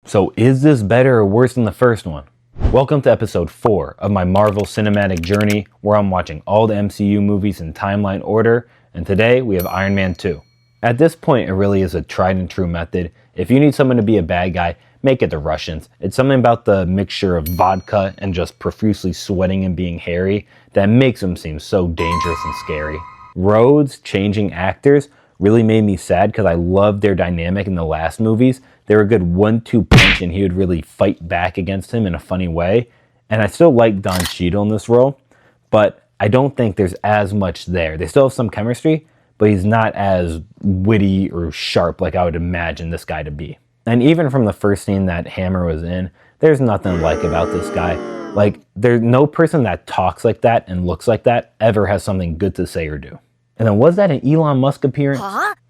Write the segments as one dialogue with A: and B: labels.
A: So is this better or worse than the first one? Welcome to episode 4 of my Marvel cinematic journey, where I'm watching all the MCU movies in timeline order, and today we have Iron Man 2. At this point, it really is a tried and true method. If you need someone to be a bad guy, make it the Russians. It's something about the mixture of vodka and just profusely sweating and being hairy that makes them seem so dangerous and scary. Rhodes changing actors really made me sad because I loved their dynamic in the last movies. They were a good 1-2 punch and he would really fight back against him in a funny way. And I still like Don Cheadle in this role, but I don't think there's as much there. They still have some chemistry, but he's not as witty or sharp like I would imagine this guy to be. And even from the first scene that Hammer was in, there's nothing to like about this guy. Like, there's no person that talks like that and looks like that ever has something good to say or do. And then was that an Elon Musk appearance?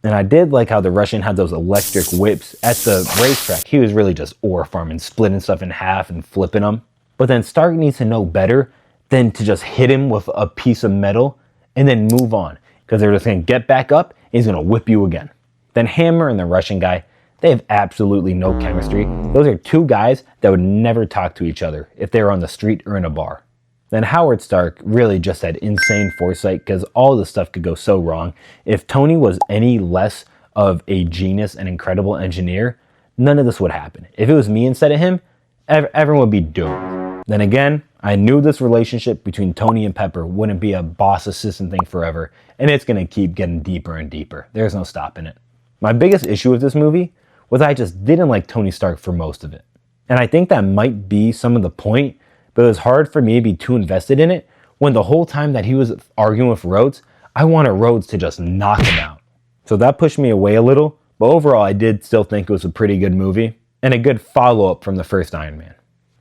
A: And I did like how the Russian had those electric whips at the racetrack. He was really just ore farming, splitting stuff in half and flipping them. But then Stark needs to know better than to just hit him with a piece of metal and then move on. Because they're just going to get back up and he's going to whip you again. Then Hammer and the Russian guy, they have absolutely no chemistry. Those are two guys that would never talk to each other if they were on the street or in a bar. Then Howard Stark really just had insane foresight because all this stuff could go so wrong. If Tony was any less of a genius and incredible engineer, none of this would happen. If it was me instead of him, everyone would be doomed. Then again, I knew this relationship between Tony and Pepper wouldn't be a boss-assistant thing forever, and it's going to keep getting deeper and deeper. There's no stopping it. My biggest issue with this movie was I just didn't like Tony Stark for most of it. And I think that might be some of the point, but it was hard for me to be too invested in it when the whole time that he was arguing with Rhodes, I wanted Rhodes to just knock him out. So that pushed me away a little, but overall I did still think it was a pretty good movie and a good follow-up from the first Iron Man.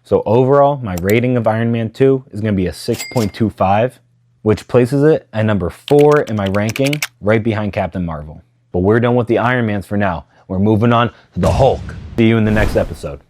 A: So overall, my rating of Iron Man 2 is going to be a 6.25, which places it at number 4 in my ranking, right behind Captain Marvel. But we're done with the Iron Mans for now. We're moving on to the Hulk. See you in the next episode.